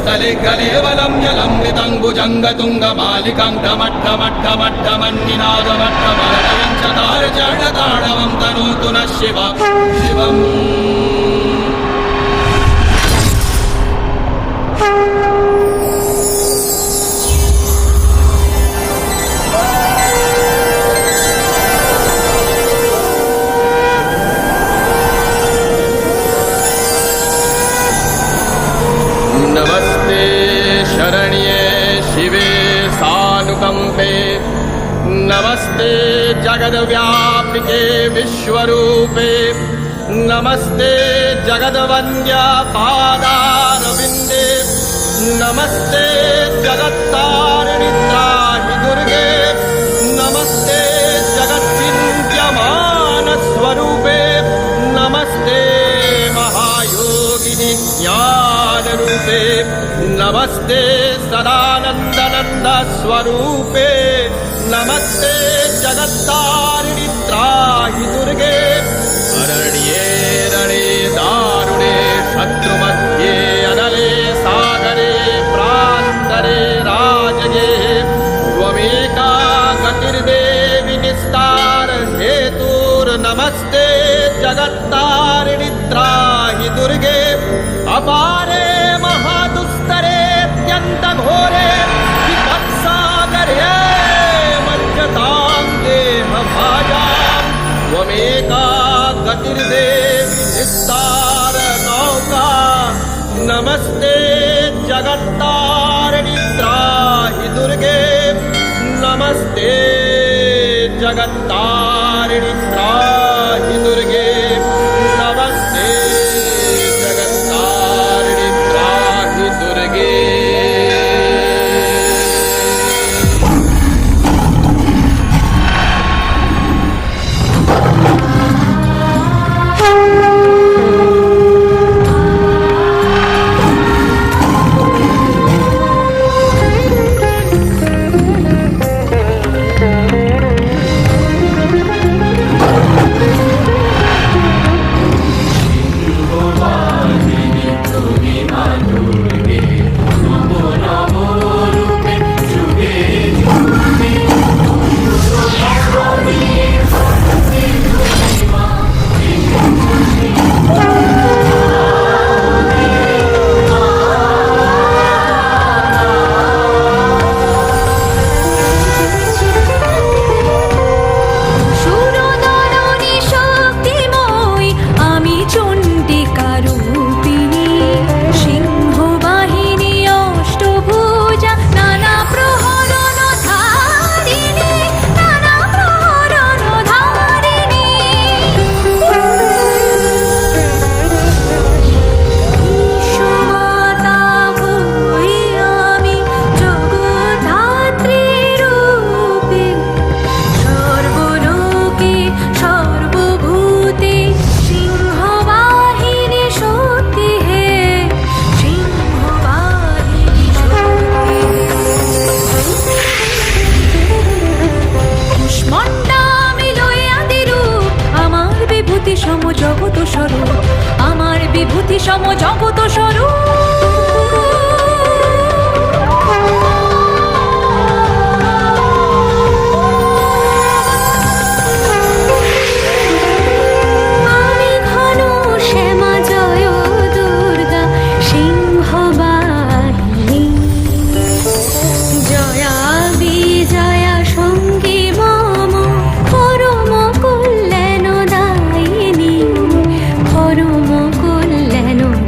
तले कलेवलं जलमृतं भुजङ्गतुङ्गमालिकां डमट्टमट्टमट्टमन्निनादमट्टमलयं चकारचरणताडवं तनोतु नः शिवम् नमस्ते शरण्ये शिवे सानुकंपे नमस्ते जगद्व्यापिके विश्वरूपे नमस्ते जगद्वन्द्या पादारविन्दे नमस्ते जगत्तारिणि त्राहि दुर्गे नमस्ते जगच्चिन्त्यमानस्वरूपे नमस्ते महायोगिनि ज्ञानरूपे नमस्ते सदानन्दनन्द स्वरूपे नमस्ते जगत्तारिणि त्राहि दुर्गे अरण्ये रणे दारुणे शत्रुमध्ये अनले सागरे प्रान्तरे राजगे त्वमेका गतिर्देवि निस्तार हेतुर्नमस्ते जगत्तारिणि त्राहि दुर्गे अपारे महादुस्तरेऽत्यन्तघोरे विपत्सागरे मज्जतां देहभाजां त्वमेका गतिर्देवि निस्तार नौका नमस्ते जगत्तारिणि त्राहि दुर्गे नमस्ते जगत्तारिणि त्राहि दुर्गे नमस्ते जगत्तारिणि त्राहि दुर्गे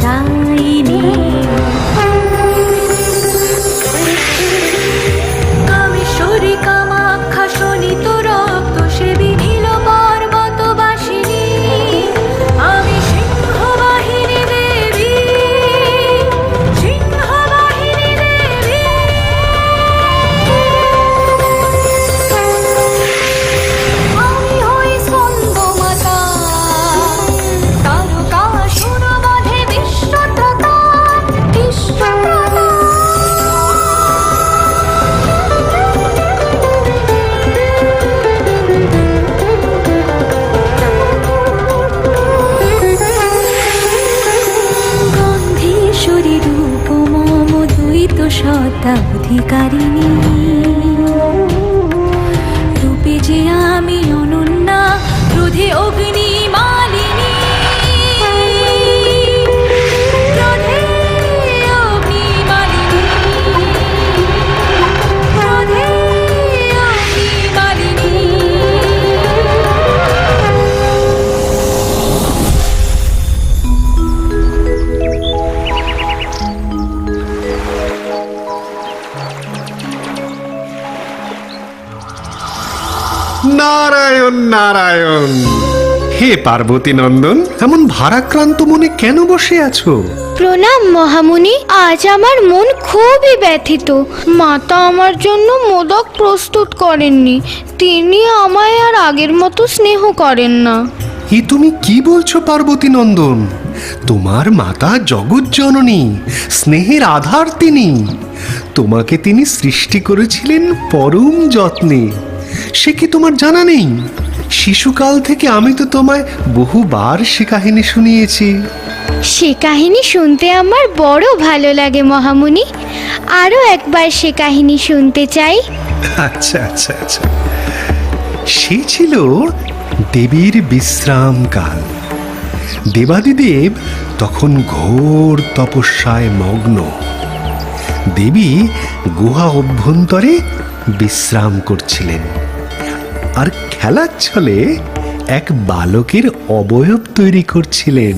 I অলঙ্কারিণী, রূপে যে আমি অনন্যা, ক্রোধে অগ্নি মালিনী, ক্রোধে অগ্নি মালিনী, ক্রোধে অগ্নি মালিনী। নারায়ণ নারায়ণ। হে পার্বতী নন্দন, এমন ভারাক্রান্ত মনে কেন বসে আছো? প্রণাম মহামুনি, আজ আমার মন খুবই ব্যথিত। মাতা আমার জন্য মোদক প্রস্তুত করেননি, তিনি আমায় আর আগের মতো স্নেহ করেন না। এ তুমি কি বলছো পার্বতী নন্দন? তোমার মাতা জগৎ জননী, স্নেহের আধার তিনি। তোমাকে তিনি সৃষ্টি করেছিলেন পরম যত্নে, সে কি তোমার জানা নেই? শিশুকাল থেকে আমি তো তোমায় বহুবার সে কাহিনী শুনিয়েছি। সে কাহিনী শুনতে আমার বড় ভালো লাগে মহামুনি, আরও একবার সে কাহিনী শুনতে চাই। আচ্ছা আচ্ছা আচ্ছা। সে ছিল দেবীর বিশ্রামকাল। দেবাদিদেব তখন ঘোর তপস্যায় মগ্ন। দেবী গুহা অভ্যন্তরে বিশ্রাম করছিলেন, আর খেলার ছলে এক বালকের অবয়ব তৈরি করছিলেন।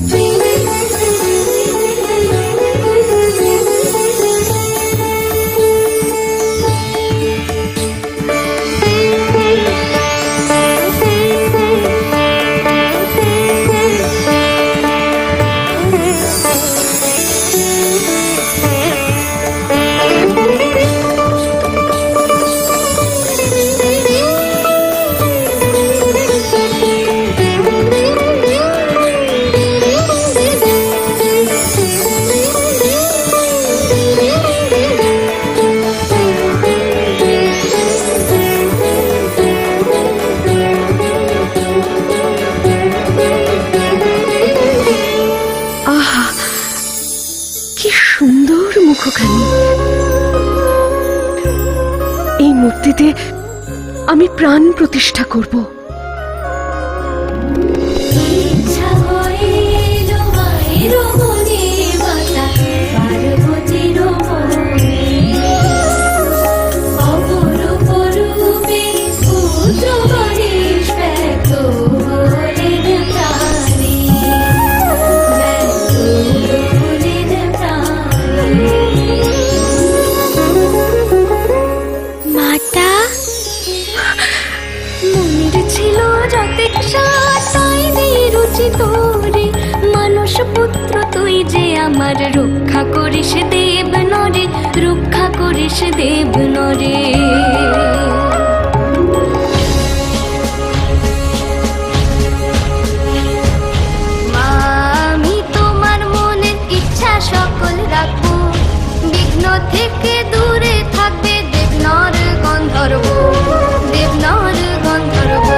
মুখখানি, এই মূর্তিতে আমি প্রাণ প্রতিষ্ঠা করব। পুত্র তুই যে আমার রক্ষা করিস দেব নরে, রক্ষা করিস দেব নরে। মা আমি তোমার মনের ইচ্ছা সকল রাখবো, বিঘ্ন থেকে দূরে থাকবে দেবনর গন্ধর্ব, দেবনর গন্ধর্ব।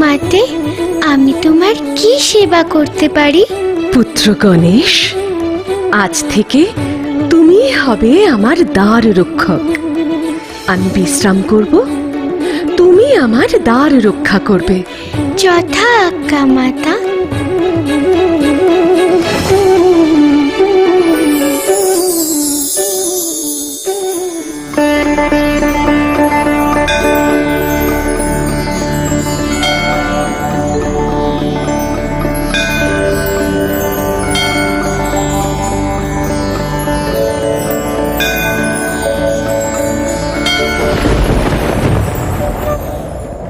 মাতে, আমি তোমার কি সেবা করতে পারি? পুত্র গণেশ, আজ থেকে তুমি হবে আমার দ্বার রক্ষক। আমি বিশ্রাম করব, তুমি আমার দ্বার রক্ষা করবে। যথা আজ্ঞা মাতা।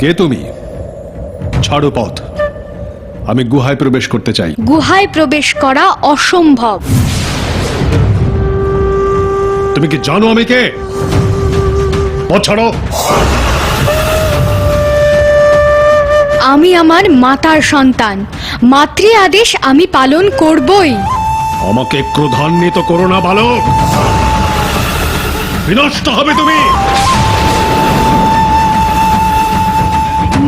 কে তুমি? ছাড়ো পথ, আমি গুহায় প্রবেশ করতে চাই। গুহায় প্রবেশ করা অসম্ভব। তুমি কি জানো আমি কে? পথ ছাড়ো। আমি আমার মাতার সন্তান, মাতৃ আদেশ আমি পালন করবই। আমাকে ক্রোধান্বিত করো না বালক, বিনষ্ট হবে তুমি।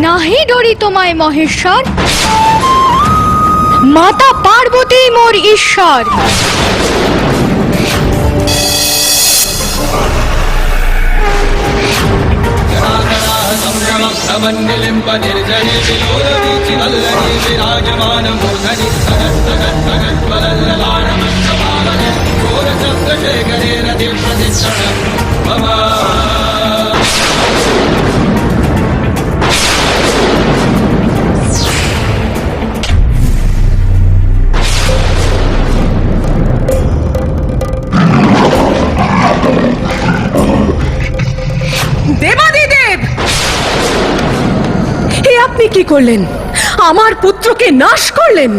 নাহি ডরি তোমায় মহেশ্বর, মাতা পার্বতী মোর ঈশ্বর। समन्निलिम्ब निर्जने विलोलवीचि वल्लरी विराजमान मूर्धनि सगज्जगज्जगज्ज्वलल्ललाटमस्तपालने घोरचन्द्रशेखरे रतिप्रतिष्ठनं मम। দেবাদিদেব, এ আপনি কি করলেন? আমার পুত্রকে নাশ করলেন।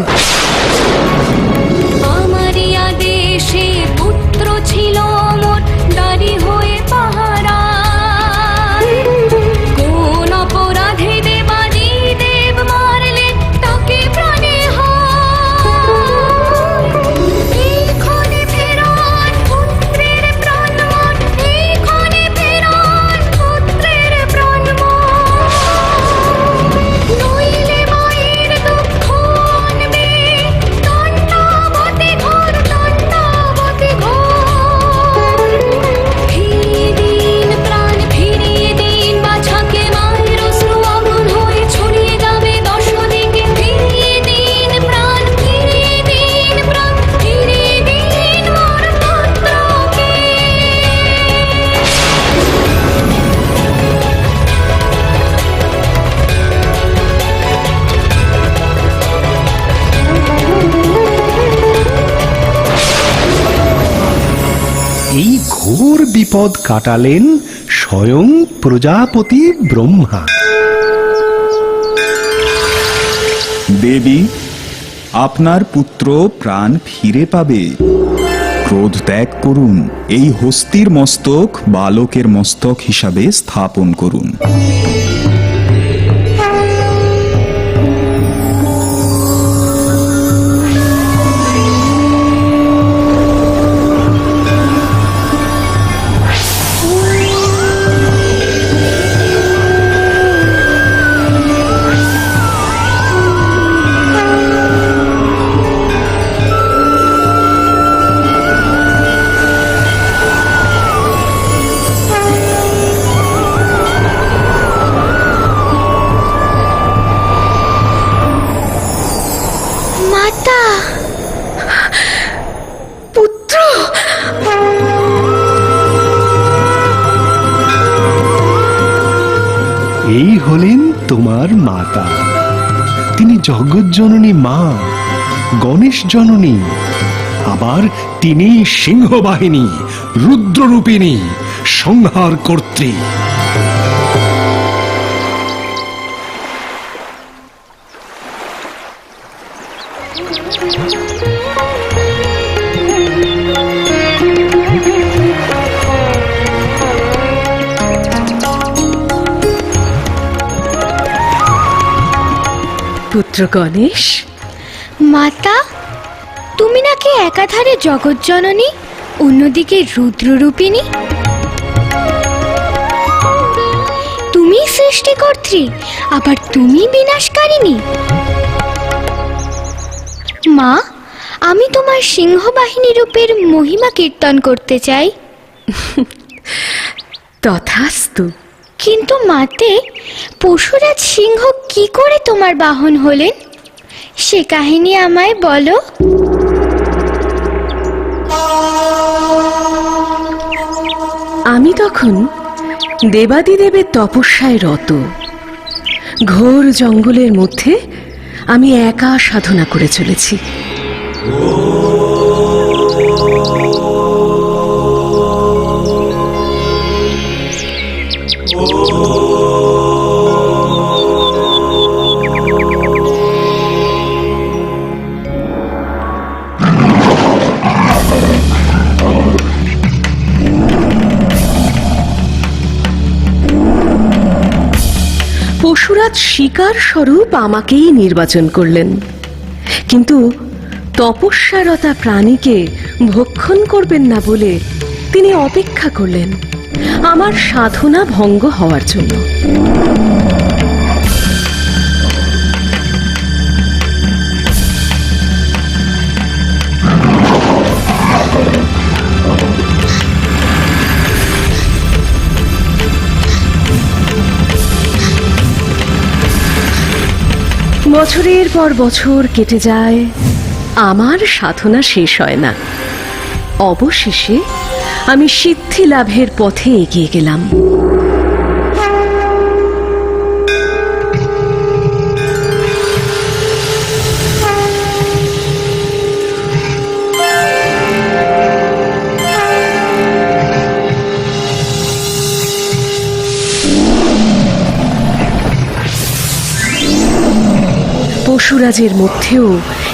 আমারই আদেশে পুত্র ছিল মোর দাঁড়ি হয়ে পাহারায়। কোন অপরাধে দেবাদি দেব মারলেন তাকে প্রাণে হয়। এই ক্ষণে ফেরান পুত্রের প্রাণমন, এই ক্ষণে ফেরান পুত্রের প্রাণমন। নইলে মায়ের দুঃখ আনবে দণ্ডাবতী ঘোর, দণ্ডাবতী ঘোর। ফিরিয়ে দিন প্রাণ, ফিরিয়ে দিন বাছাকে, মায়ের অশ্রু আগুন হয়ে ছড়িয়ে যাবে দশ দিকে। ফিরিয়ে দিন প্রাণ, ফিরিয়ে দিন প্রাণ, ফিরিয়ে দিন মোর পুত্রকে। এই ঘোর বিপদ কাটালেন স্বয়ং প্রজাপতি ব্রহ্মা। দেবী, আপনার পুত্র প্রাণ ফিরে পাবে। ক্রোধ ত্যাগ করুন, এই হস্তির মস্তক বালকের মস্তক হিসাবে স্থাপন করুন। মাতা, পুত্র, এই হলেন তোমার মাতা। তিনি জগজ্জননী মা, গণেশ জননী। আবার তিনি সিংহবাহিনী, রুদ্ররূপিণী, সংহার কর্ত্রী। পুত্র গণেশ, মাতা, তুমি নাকি একাধারে জগজ্জননী, অন্যদিকে রুদ্ররূপিণী। তুমি সৃষ্টিকর্ত্রী, আবার তুমি বিনাশকারিণী। মা, আমি তোমার সিংহবাহিনী রূপের মহিমা কীর্তন করতে চাই। তথাস্তু। কিন্তু মাতে, পশুরাজ সিংহ কি করে তোমার বাহন হলেন, সে কাহিনী আমায় বলো। আমি তখন দেবাদিদেবের তপস্যায় রত। ঘোর জঙ্গলের মধ্যে আমি একা সাধনা করে চলেছি। পশুরাজ শিকার স্বরূপ আমাকেই নির্বাচন করলেন, কিন্তু তপস্যারতা প্রাণীকে ভক্ষণ করবেন না বলে তিনি অপেক্ষা করলেন আমার সাধনা ভঙ্গ হওয়ার জন্য। বছরের পর বছর কেটে যায়, আমার সাধনা শেষ হয় না। অবশেষে আমি সিদ্ধি লাভের পথে এগিয়ে গেলাম। পশুরাজের মধ্যেও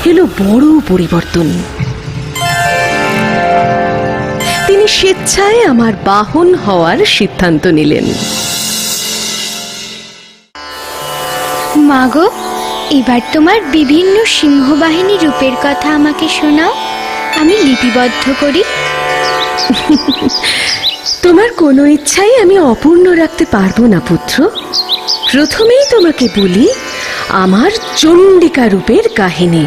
এলো বড় পরিবর্তন। তিনি স্বেচ্ছায় আমার বাহন হওয়ার সিদ্ধান্ত নিলেন। মাগো, এবার তোমার বিভিন্ন সিংহবাহিনী রূপের কথা আমাকে শোনাও, আমি লিপিবদ্ধ করি। তোমার কোনো ইচ্ছাই আমি অপূর্ণ রাখতে পারবো না পুত্র। প্রথমেই তোমাকে বলি আমার চণ্ডিকা রূপের কাহিনী।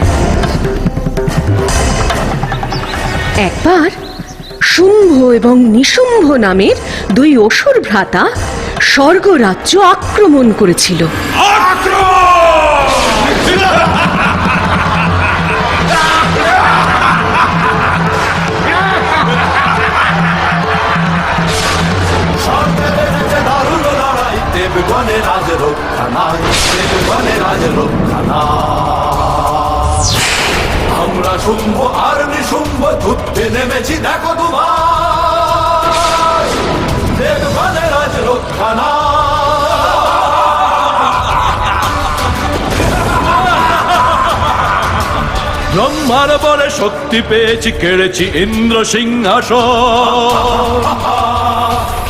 একবার শুম্ভ এবং নিশুম্ভ নামের দুই অসুর ভ্রাতা স্বর্গরাজ্য আক্রমণ করেছিল। আমরা শুম্ভ আর নিশুম্ভ যুদ্ধে নেমেছি, দেখো তোমার দেবগণের রাজ রক্ষা নাই। ব্রহ্মার বলে শক্তি পেয়েছি, কেড়েছি ইন্দ্র সিংহাসন।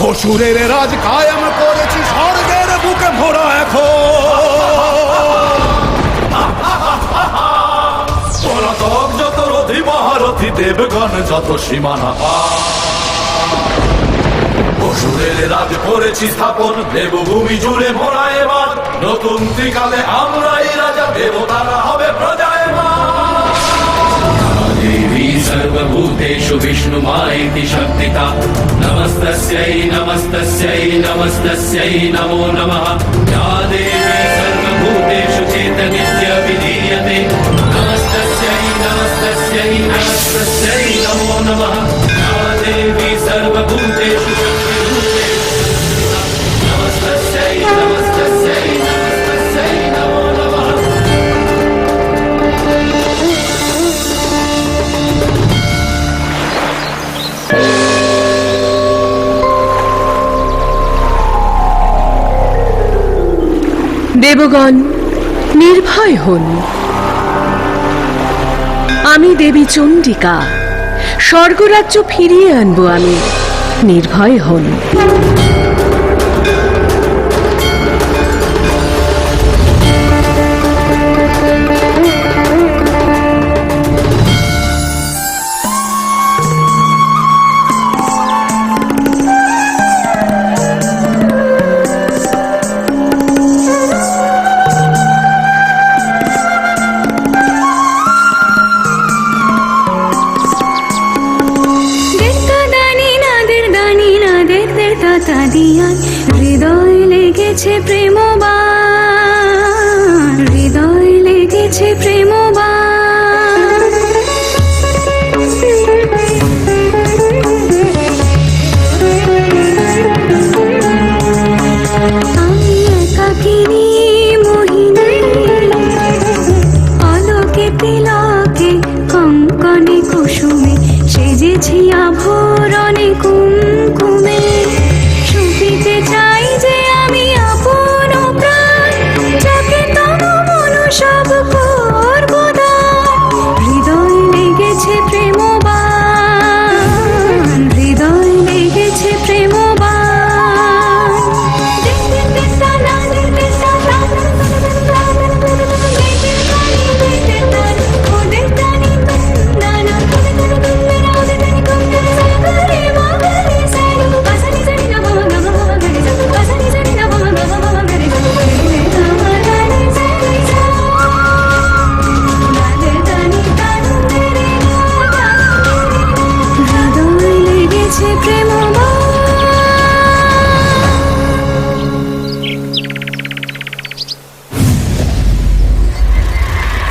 অসুরের রাজ কায়েম করেছি, স্বর্গের বুকে ভরা এখন। পলাতক যত রথি মহারথী, দেবগণ যত সীমানা পার। অসুরের রাজ করেছি স্থাপন, দেবভূমি জুড়ে মোরা এবার। নতুন ত্রিকালে আমরাই রাজা, দেবতারা হবে প্রজায়মান। দেবী সর্বভূতেষু বিষ্ণুমায়েতি শক্তিতা, নমস্তস্यै নমস্তস্यै নমস্তস্यै নমো নমঃ। या देवी सर्वभूतेषु चेतनित्य विधीयते, नमस्तस्यै नमस्तस्यै नमस्तस्यै नमो नमः। या देवी सर्वभूतेषु शक्तिरूपेषु नमस्तस्यै नमस्तस्यै नमस्तस्यै नमो नमः। দেবগণ নির্ভয় হন, আমি দেবী চণ্ডিকা, স্বর্গরাজ্য ফিরিয়ে আনবো আমি, নির্ভয় হন। হৃদয় লেগেছে প্রেমবান, হৃদয় লেগেছে প্রেমবান। আমি একাকিনী মোহিনী, আলোকে তিলকে কঙ্কনে কুসুমে সেজেছি আভরণে কুমকুমে। শুকিতে চাই যে আমি আপন প্রাণ, যাকে তব মন সব করব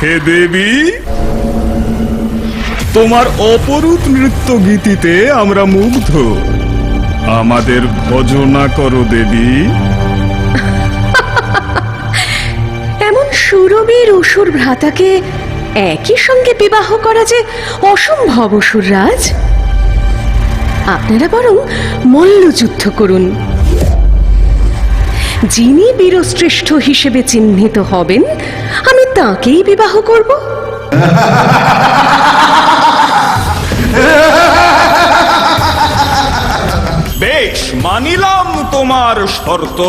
হে দেবী, তোমার অপরূপ নৃত্য গীতিতে আমরা মুগ্ধ। আমাদের ভজনা করো দেবী। এমন সুরবীর অসুর ভ্রাতাকে একই সঙ্গে বিবাহ করা যে অসম্ভব অসুররাজ। আপনারা বরং মল্লযুদ্ধ করুন। যিনি বীরশ্রেষ্ঠ হিসেবে চিহ্নিত হবেন, আমি তাকেই বিবাহ করব। বেশ, মানিলাম তোমার শর্ত।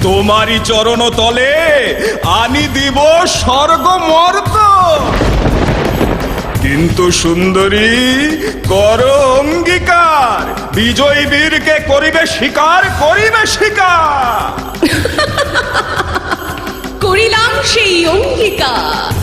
তোমারই চরণ তলে আনি দিব স্বর্গমর্ত। কিন্তু সুন্দরী, কর অঙ্গীকার, বিজয়ী বীরকে করিবে স্বীকার, করিবে স্বীকার। করিলাম সেই অঙ্গীকার।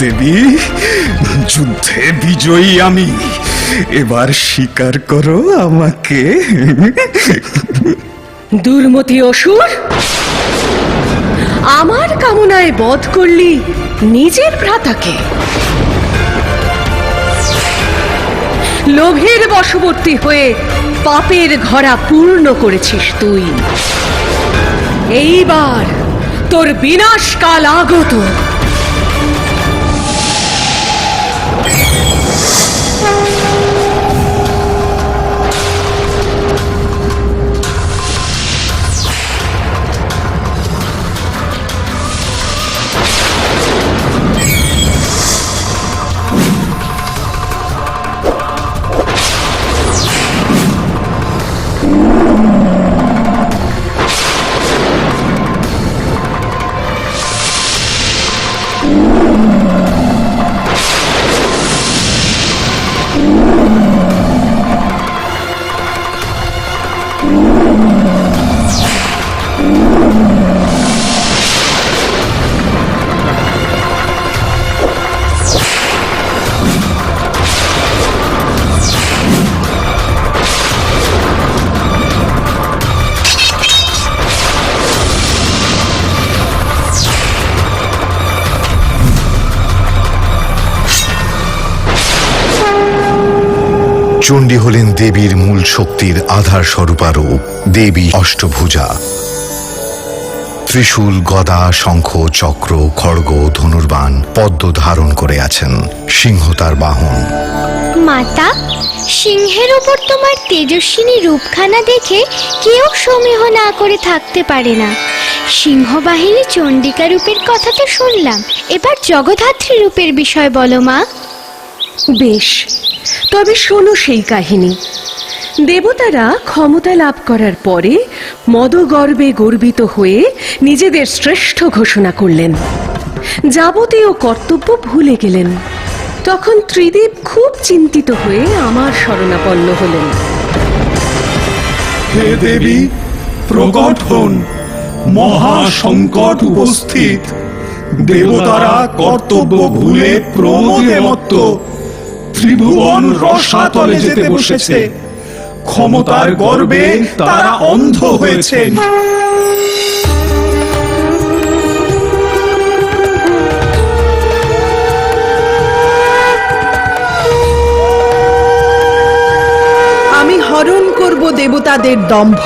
দেবী, যুদ্ধে বিজয়ী আমি। এবার স্বীকার করো আমাকে। দুর্মতি অসুর, আমার কামনায় বধ করলি নিজের ভ্রাতাকে। লোভের বশবর্তী হয়ে পাপের ঘরা পূর্ণ করেছিস তুই। এইবার তোর বিনাশকাল আগত। চণ্ডী হলেন দেবীর মূল শক্তির আধার স্বরূপা রূপ। দেবী অষ্টভুজা, ত্রিশূল, গদা, শঙ্খ, চক্র, খড়গ, ধনুর্বাণ, পদ্ম ধারণ করে আছেন। সিংহ তার বাহন। মাতা, সিংহের ওপর তোমার তেজস্বিনী রূপখানা দেখে কেউ সমীহ না করে থাকতে পারে না। সিংহবাহিনী চণ্ডিকা রূপের কথা তো শুনলাম, এবার জগদ্ধাত্রী রূপের বিষয় বলো মা। বেশ, তবে শোনো সেই কাহিনী। দেবতারা ক্ষমতা লাভ করার পরে মদগর্বে গর্বিত হয়ে নিজেদের শ্রেষ্ঠ ঘোষণা করলেন। যাবতীয় কর্তব্য ভুলে গেলেন। তখন ত্রিদেব খুব চিন্তিত হয়ে আমার শরণাপন্ন হলেন। হে দেবী, প্রকট হন, মহা সংকট উপস্থিত। দেবতারা কর্তব্য ভুলে প্রমোদে মত্ত ত্রিভুবন রসাতলে যেতে বসেছে। ক্ষমতার গর্বে তারা অন্ধ হয়েছেন। আমি হরণ করব দেবতাদের দম্ভ।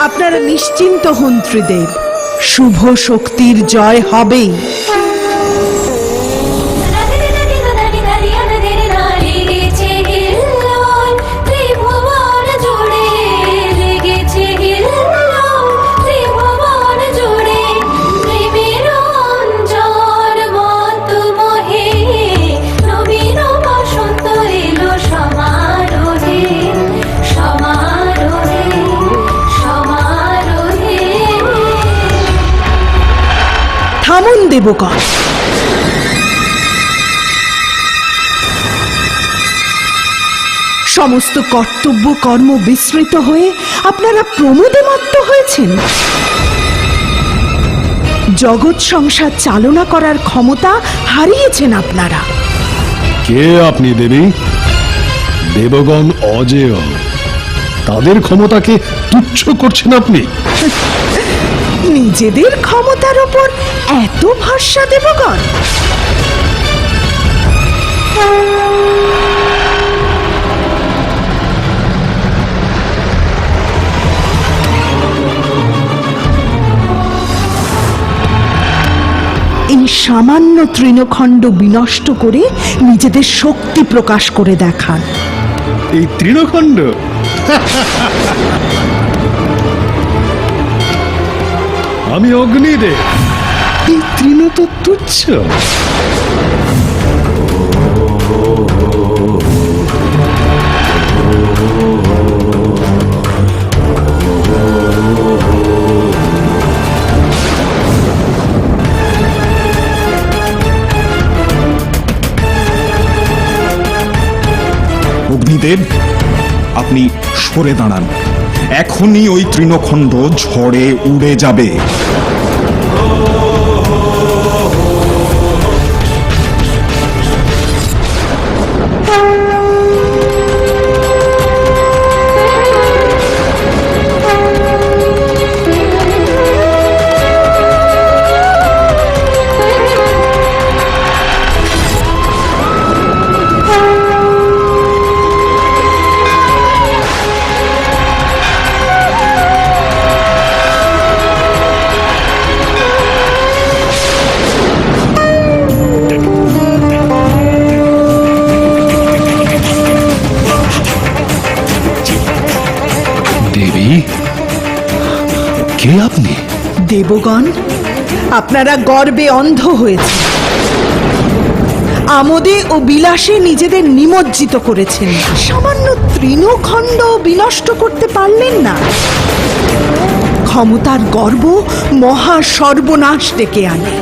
আপনারা নিশ্চিন্ত হন ত্রিদেব, শুভ শক্তির জয় হবেই। দেবগণ। সমস্ত কর্তব্য কর্ম বিস্মৃত হয়ে আপনারা প্রমোদে মত্ত হয়েছেন। জগৎ সংসার চালনা করার ক্ষমতা হারিয়েছেন আপনারা। কে আপনি দেবী? দেবগণ অজেয়, তাদের ক্ষমতাকে তুচ্ছ করছেন আপনি। নিজেদের ক্ষমতার ওপর এত ভরসা দেবগণ? এই সামান্য তৃণখণ্ড বিনষ্ট করে নিজেদের শক্তি প্রকাশ করে দেখান। এই তৃণখণ্ড? আমি অগ্নিদেব, এই তৃণ তো তুচ্ছ। অগ্নিদেব, আপনি সরে দাঁড়ান। এখনই ওই তৃণখণ্ড ঝড়ে উড়ে যাবে। দেবী, কে আপনি? দেবগণ, আপনারা গর্বে অন্ধ হয়েছে, আমোদে ও বিলাসে নিজেদের নিমজ্জিত করেছেন। সামান্য তৃণখণ্ড বিনষ্ট করতে পারলেন না। ক্ষমতার গর্ব মহা সর্বনাশ ডেকে আনে।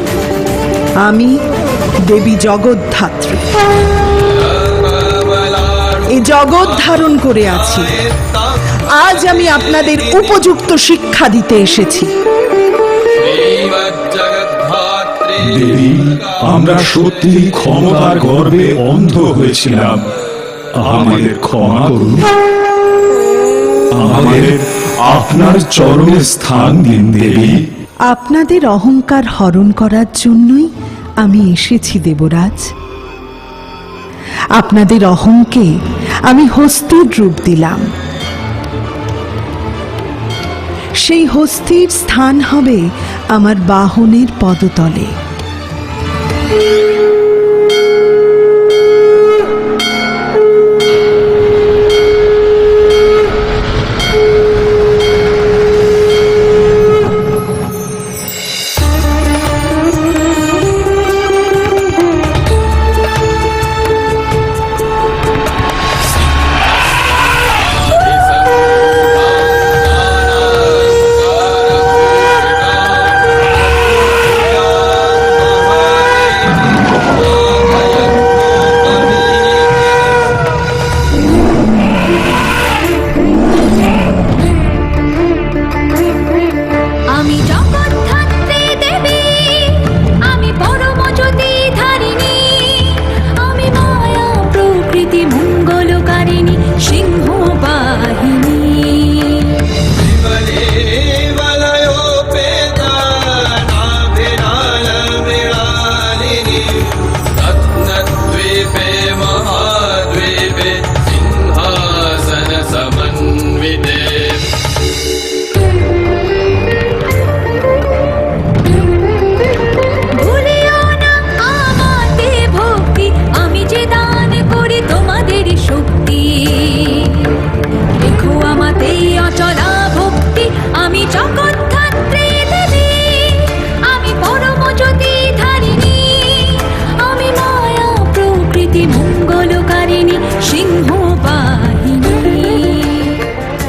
আমি দেবী জগদ্ধাত্রী, এ জগৎ ধারণ করে আছি। আজ আমি আপনাদের উপযুক্ত শিক্ষা দিতে এসেছি। দেবী, আমরা সত্যি ক্ষমতার গর্বে অন্ধ হয়েছিলাম। আমাদের ক্ষমা করুন। আমাদের আপনার চরণে স্থান দিন দেবী। আপনাদের অহংকার হরণ করার জন্যই আমি এসেছি দেবরাজ। আপনাদের অহংকে আমি হস্তির রূপ দিলাম। সেই হস্তির স্থান হবে আমার বাহনের পদতলে।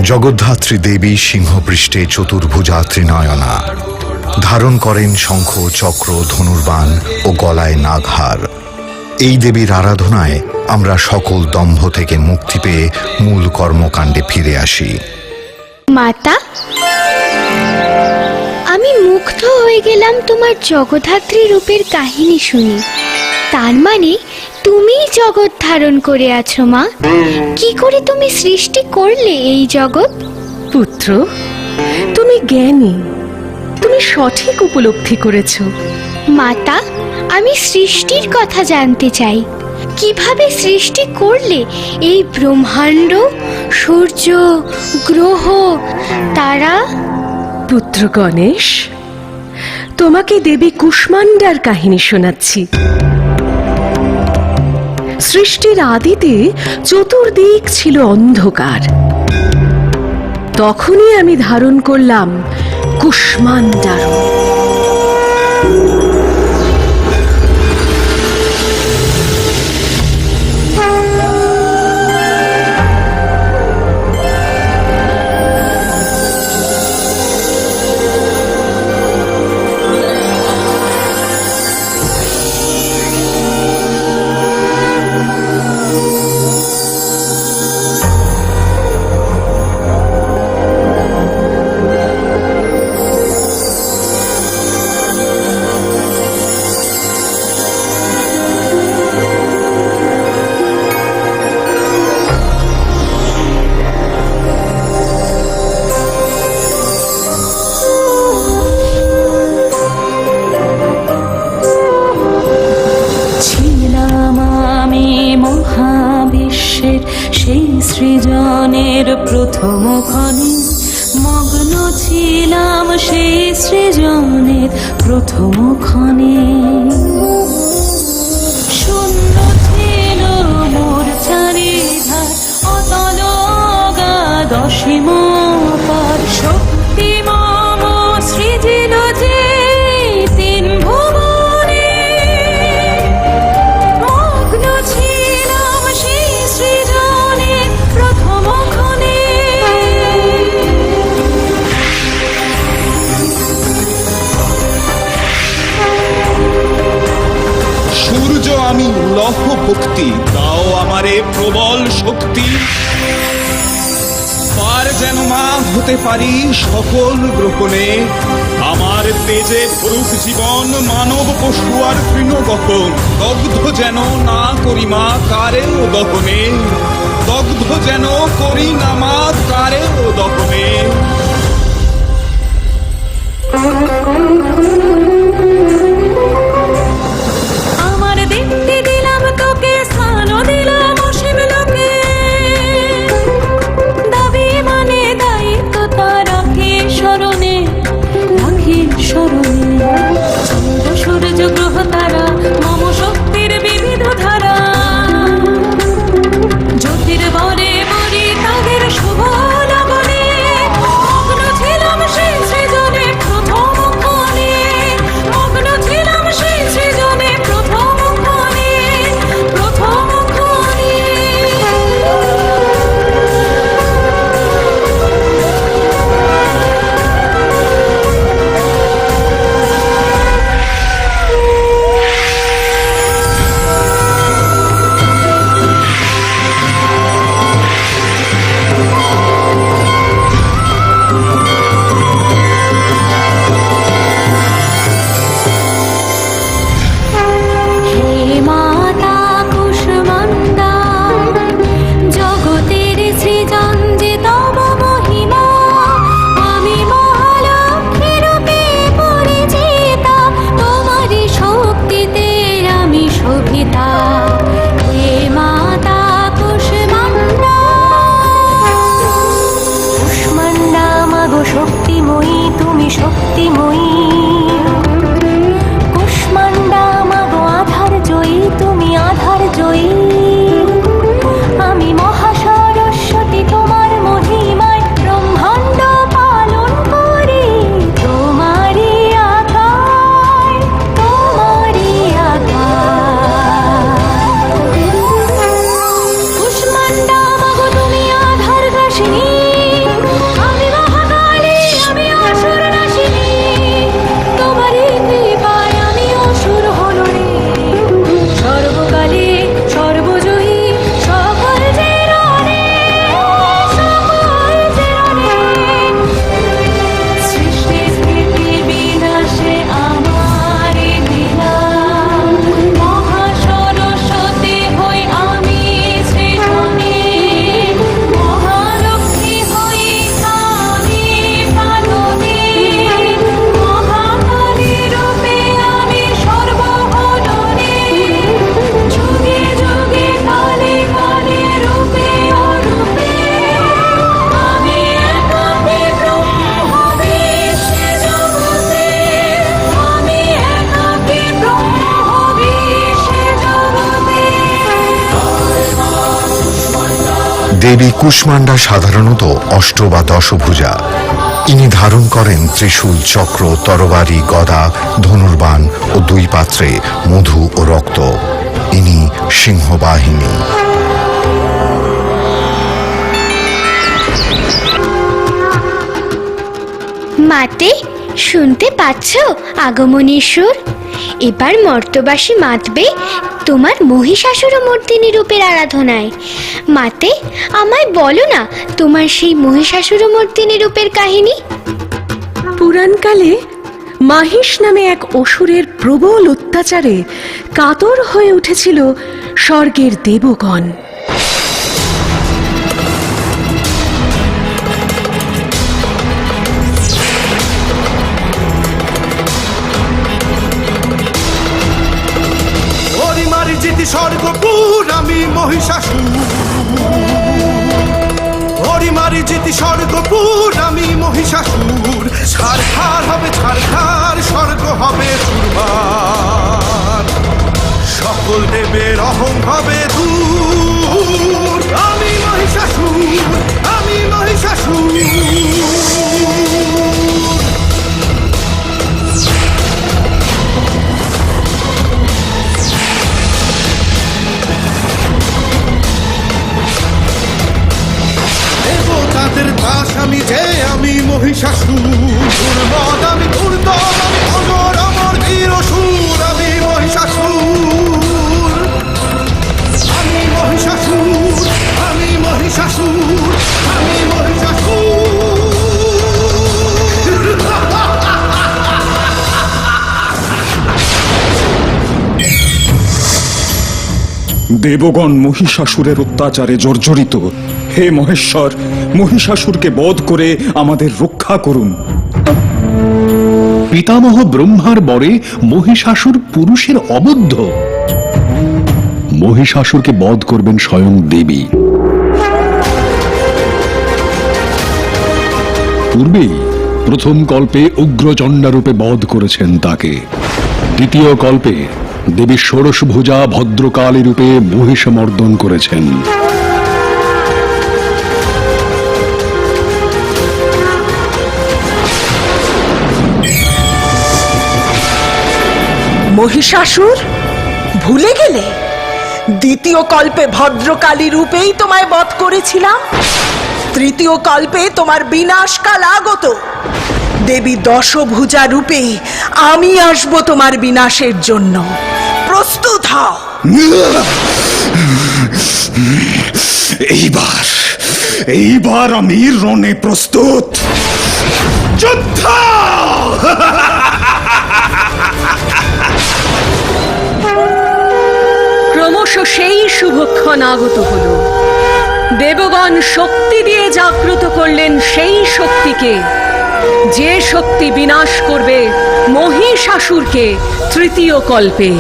জগদ্ধাত্রী দেবী সিংহপৃষ্ঠে চতুর্ভুজা ত্রিনয়না, ধারণ করেন শঙ্খ, চক্র, ধনুর্বাণ ও গলায় নাগহার। এই দেবীর আরাধনায় আমরা সকল দম্ভ থেকে মুক্তি পেয়ে মূল কর্মকাণ্ডে ফিরে আসি। মাতা, আমি মুগ্ধ হয়ে গেলাম তোমার জগদ্ধাত্রী রূপের কাহিনী শুনে। তার মানে তুমিই জগৎ ধারণ করে আছো মা। কি করে তুমি সৃষ্টি করলে এই জগৎ? পুত্র, তুমি জ্ঞানী, তুমি সঠিক উপলব্ধি করেছ। মাতা, আমি সৃষ্টির কথা জানতে চাই। কিভাবে সৃষ্টি করলে এই ব্রহ্মাণ্ড, সূর্য, গ্রহ, তারা? পুত্র গণেশ, তোমাকে দেবী কুষ্মান্ডার কাহিনী শোনাচ্ছি। সৃষ্টির আদিতে চতুর্দিক ছিল অন্ধকার। তখনই আমি ধারণ করলাম কুষ্মান্ডা রূপ। সেই সৃজনের প্রথম ক্ষণে মগ্ন ছিলাম, সেই সৃজনের প্রথম ক্ষণে। শূন্য ছিল মোর চারিধার, অতল অগাধ অসীম পার। শক্তি মম সৃজিল যে তিন ভুবনে, মগ্ন ছিলাম সেই সৃজনের প্রথম ক্ষণে। সূর্য আমি লহ ভক্তি, দাও আমারে প্রবল শক্তি। পার যেন মা হতে পারি সকল গ্রহণে। আমার তেজে ভরুক জীবন, মানব পশু আর তৃণগহন। দগ্ধ যেন না করি মা কারেও দহনে, দগ্ধ যেন করি না মা কারেও দহনে। আমার দেখতে দিলাম তোকে, স্থান দিলাম অসীম লোকে। দাবি মানে দায়িত্ব তার রাখি স্মরণে, রাখি স্মরণে। চন্দ্র সূর্য গ্রহ তারা মম শক্তির বিবিধ ধারা। জ্যোতির্বরে বরি তাদের শুভ লগনে, মগ্ন ছিলাম সেই সৃজনে প্রথম ক্ষণে। মগ্ন ছিলাম সেই সৃজনে প্রথম ক্ষণে, প্রথম ক্ষণে। হে মাতা কুষ্মান্ডা, জগতের সৃজন যে তব মহিমা। আমি মহালক্ষ্মী রূপে পরিচিতা, তোমারই শক্তিতে আমি শোভিতা। হে মাতা কুষ্মান্ডা, কুষ্মান্ডা মাগো শক্তিময়ী, তুমি শক্তিময়ী। কুষ্মান্ডা মাগো আধার জয়ী, তুমি আধার জয়ী। আমি মহাসরস্বতী, তোমার মহিমায় ব্রহ্মাণ্ড পালন করি। তোমারই আজ্ঞায়, তোমারই আজ্ঞায়। কুষ্মান্ডা মাগো তুমি আধার গ্রাসিনী, আমি মহাকালী, আমি অসুর নাশিনী। দেবী কুষ্মান্ডা সাধারণত অষ্ট বা দশভুজা। ইনি ধারণ করেন ত্রিশূল, চক্র, তরবারি, গদা, ধনুর্বাণ ও দুই পাত্রে মধু ও রক্ত। ইনি সিংহবাহিনী। মাতে, শুনতে পাচ্ছ আগমনীর সুর? এবার মর্তবাসী মাতবে তোমার মহিষাসুর মূর্তিনি রূপের আরাধনায়। মাতে, আমায় বলো না তোমার সেই মহিষাসুর মূর্তিনি রূপের কাহিনী। পুরাণকালে মাহিষ নামে এক অসুরের প্রবল অত্যাচারে কাতর হয়ে উঠেছিল স্বর্গের দেবগণ। মারিচিতি স্বর্গপুর আমি মহিষাসুর, ওরি মারিচিতি স্বর্গপুর আমি মহিষাসুর। ছারখার হবে ছারখার, স্বর্গ হবে চুরমার, সকল দেবের অহং হবে দূর। আমি মহিষাসুর, আমি মহিষাসুর। দেবতাদের দাস আমি যে, আমি মহিষাসুর। দুর্মদ আমি, দুর্দম আমি, অমর অমর বীর অসুর। আমি মহিষাসুর, আমি মহিষাসুর, আমি মহিষাসুর, আমি মহিষাসুর। দেবগণ মহিষাসুরের অত্যাচারে জর্জরিত। হে মহেশ্বর, মহিষাসুরকে বধ করে আমাদের রক্ষা করুন। পিতামহ ব্রহ্মার বরে মহিষাসুর পুরুষের অবদ্ধ। মহিষাসুরকে বধ করবেন স্বয়ং দেবী। পূর্বেই প্রথম কল্পে উগ্রচণ্ডা রূপে বধ করেছেন তাকে। দ্বিতীয় কল্পে দেবী ষোড়শভুজা ভদ্রকালী রূপে মহিষমর্দন করেছেন। মহিষাসুর, ভুলে গেলে দ্বিতীয় কল্পে ভদ্রকালী রূপেই তোমায় বধ করেছিলাম। তৃতীয় কল্পে তোমার বিনাশকাল আগত। দেবী দশভুজা রূপে আমি আসব তোমার বিনাশের জন্য। প্রস্তুত হও। এইবার আমি রণে প্রস্তুত। যুদ্ধ! ক্রমশ সেই শুভক্ষণ আগত হল। দেবগণ শক্তি দিয়ে জাগ্রত করলেন সেই শক্তিকে, যে শক্তি বিনাশ করবে মহিষাসুরকে তৃতীয় কল্পে।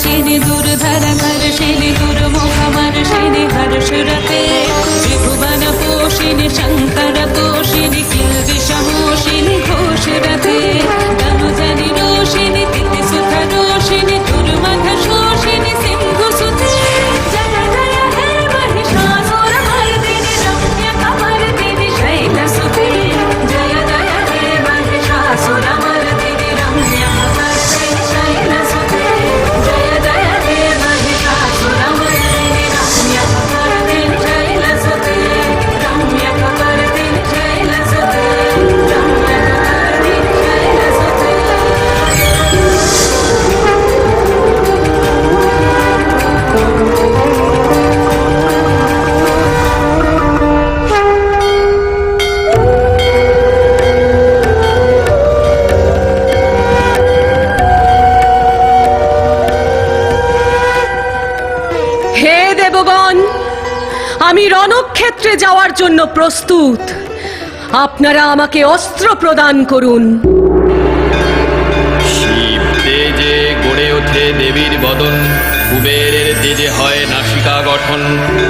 শিনি দুর্ধর শিনি দুর্মুখমর শিনি হর্ষরতে ত্রিভুবন পোষিনি শঙ্কর তোষিনি কিলবিষমোষিনি ঘোষরতে তনুজনি রোষিনি তিথি সুধ রোষিনি দুর্মধ শোষিনি সিন্ধু সুতে জয় জয় হে মহিষাসুর মর্দিনি রম্য কমর্দিনি শৈলসুতে জয় জয় হে মহিষাসুর মর্দিনি রম্য কমর্দিনি শৈলসুতে জয় জয় হে মহিষাসুর মর্দিনি রম্য কমর্দিনি শৈলসুতে রম্য কমর্দিনি শৈলসুতে রম্য কমর্দিনি শৈলসুতে। হে দেবগণ, আমি রণক্ষেত্রে যাওয়ার জন্য প্রস্তুত। আপনারা আমাকে অস্ত্র প্রদান করুন। শিব তেজে গড়ে ওঠে দেবীর বদন, কুবেরের তেজে হয় নাসিকা গঠন,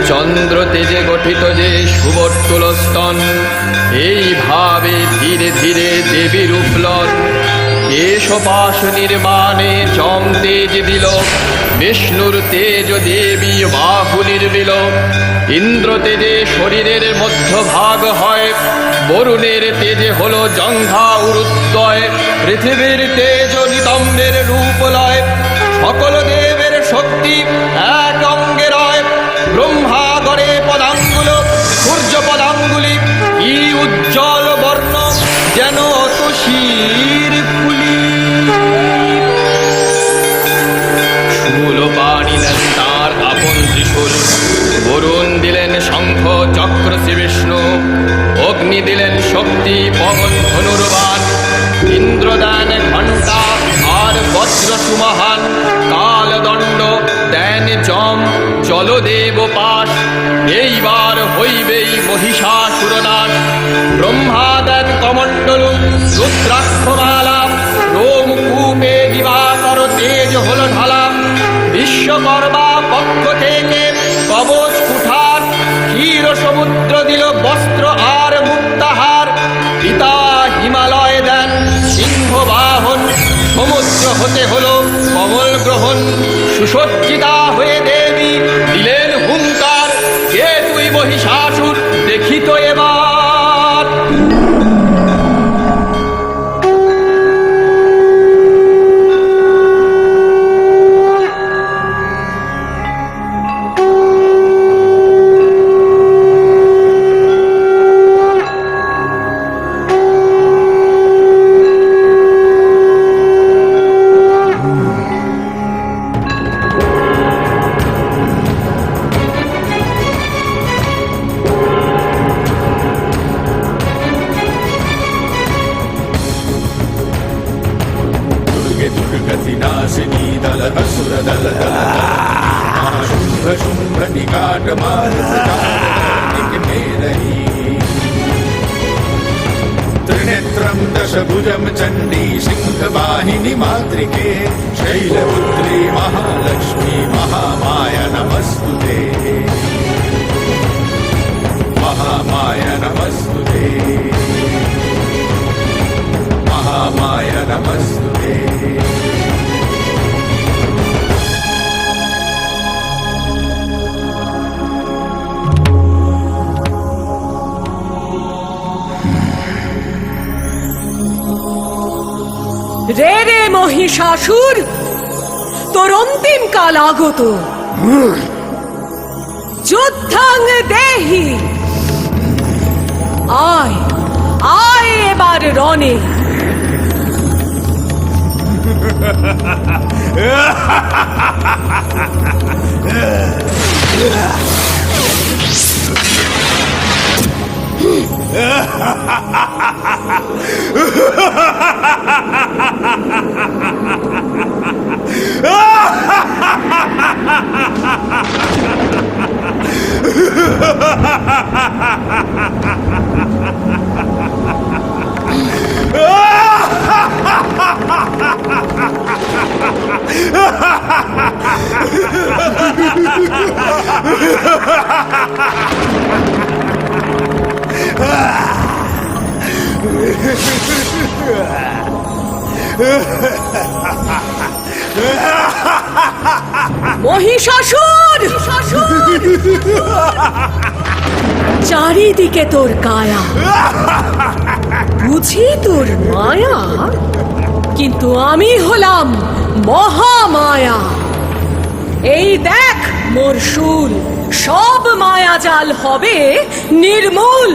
চন্দ্র তেজে গঠিত যে সুবর্তুল স্তন, এইভাবে ধীরে ধীরে দেবীর উপলন। কেশপাশ নির্মাণে চম তেজ দিল, বিষ্ণুর তেজ দেবী বাহু নির্বিল। ইন্দ্র তেজে শরীরের মধ্যভাগ হয়, বরুণের তেজে হলো জঙ্ঘা উরুদ্বয়। পৃথিবীর তেজ নিতম্বের রূপ লয়, সকল দেবের শক্তি এক অঙ্গে রয়। ব্রহ্মা গড়ে পদাঙ্গুল, সূর্য পদাঙ্গুলি, কি উজ্জ্বল বর্ণ যেন অতসীর ফুলি। শূল পানি দেন তার আপন ত্রিশূল, বরুণ দিলেন শঙ্খ চক্র শ্রী বিষ্ণু, অগ্নি দিলেন শক্তি পবন ধনুর্বাণ। ইন্দ্র দেন ঘণ্টা আর বজ্র সুমহান, কালদণ্ড দেন যম জলদেব পাশ। এইবার হইবেই মহিষাসুর নাশ। ব্রহ্মা দেন কমণ্ডলু রুদ্রাক্ষমালা, রোমকূপে দিবাকর তেজ হল ঢালা। বিশ্বকর্মা পক্ষ থেকে কবচ কুঠার, ক্ষীর সমুদ্র দিল বস্ত্র আর মুক্তাহার। পিতা হিমালয় দেন সিংহ বাহন, সমুদ্র হতে হলো কমল গ্রহণ। সুসজ্জিতা হয়ে দেবী দিলেন হুঙ্কার, কে তুই মহিষাসুর দেখিত এবার। दुर्गतिनाशिनी दल असुर दल दल शुंभ शुंभ निकाट मार में रही। त्रिनेत्रम दशभुजम चंडी सिंह वाहिनी मातृके, शैलपुत्री महालक्ष्मी महामाया नमस्तुते। महामाया नमस्तुते, महामाया नमस्तुते। রে রে মহিষাসুর, তোর অন্তিম কাল আগত। যুদ্ধাং দেহি, আয় আয় এবার রণে। মহিষাসুর! চারিদিকে তোর কায়া, বুঝি তোর মায়া, কিন্তু আমি হলাম মহামায়া। এই দেখ মোর শূল, সব মায়াজাল হবে নির্মূল।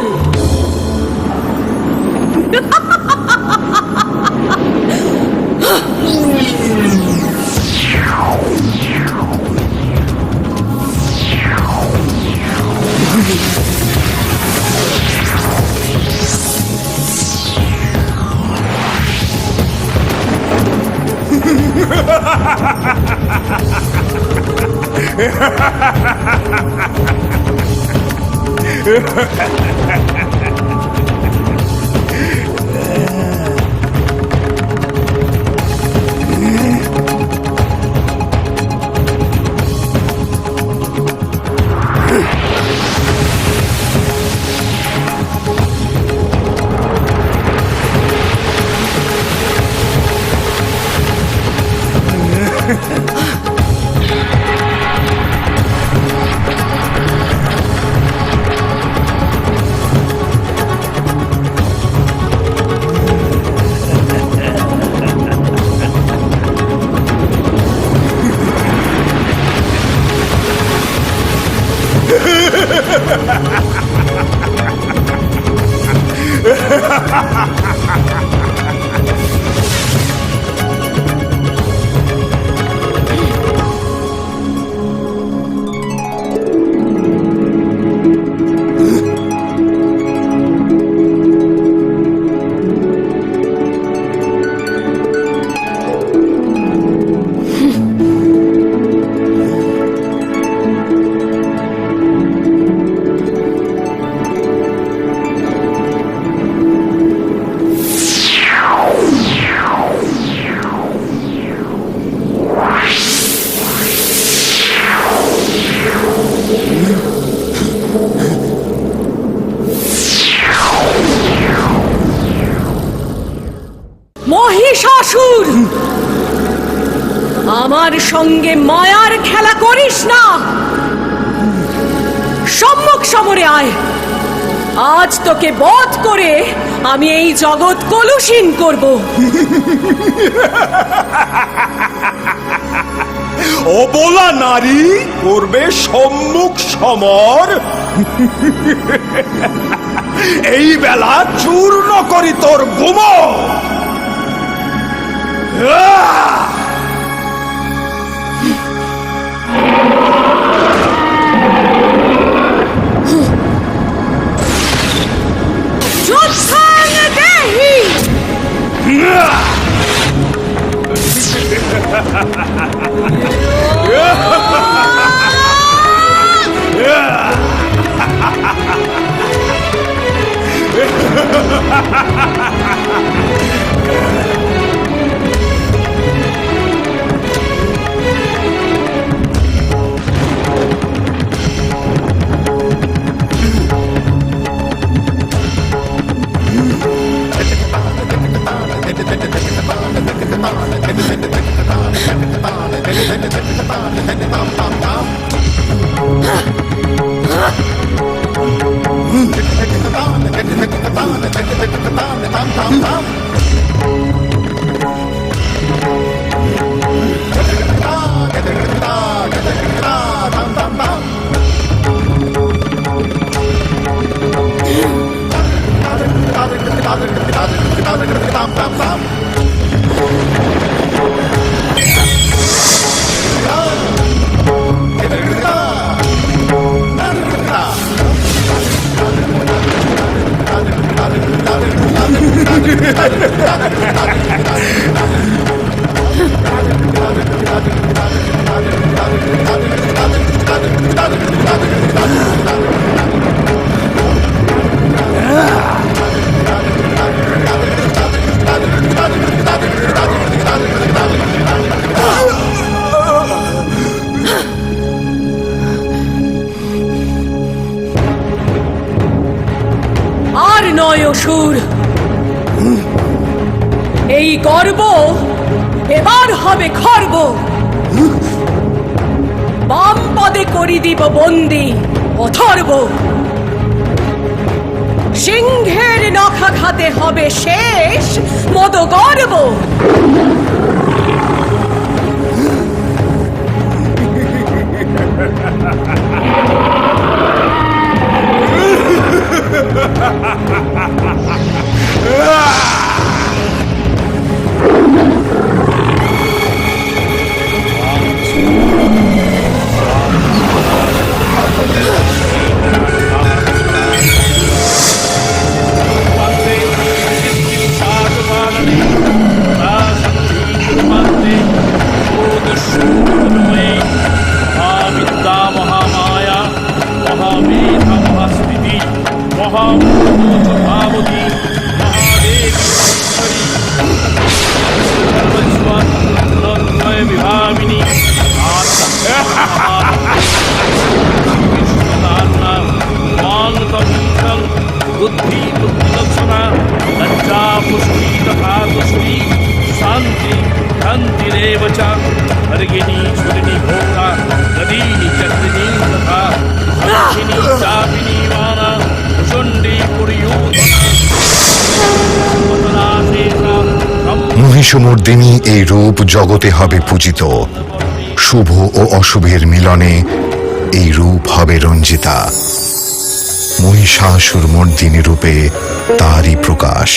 মহিষাসুর, আমার সঙ্গে মায়ার খেলা করিস না। সম্মুখ সমরে আয়, আজ তোকে বধ করে আমি এই জগৎ কলুষীন করব। অবলা নারী করবে সম্মুখ সমর? এই বেলা চূর্ণ করি তোর গুমর। এই গর্ব এবার হবে খর্ব। বাম পদে করি দিব বন্দি অথর্ব। সিংহের নখাঘাতে হবে শেষ মদ গর্ব। बुद्धि बुद्धिलक्षणा लज्जा पुष्टि तथा तुष्टि शांति शांतिरेव च अर्गिणी छुरिणी घोरा नदीनि चक्रिणी तथा साक्षिणी चापिनी वाना भुषुण्डी पुरयूधना মহিষমর্দিনী এই রূপ জগতে হবে পূজিত। শুভ ও অশুভের মিলনে এই রূপ হবে রঞ্জিতা। মহিষাসুর মর্দিনী রূপে তারই প্রকাশ।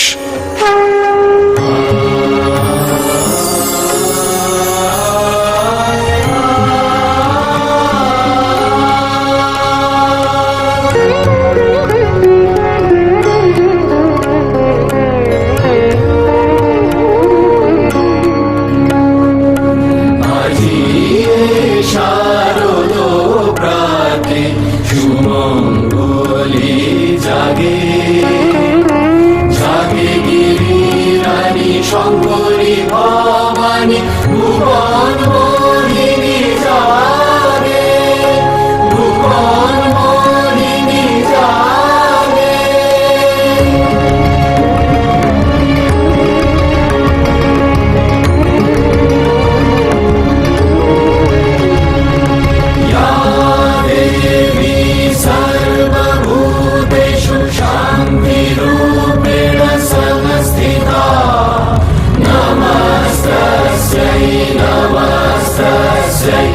শঙ্করী ভবানী ভুবন মোহিনী জাগে, ভুবন মোহিনী জাগে। या देवी सर्वभूतेषु शान्तिरूपेण संस्थिता नमस्तस्यै नमस्तस्यै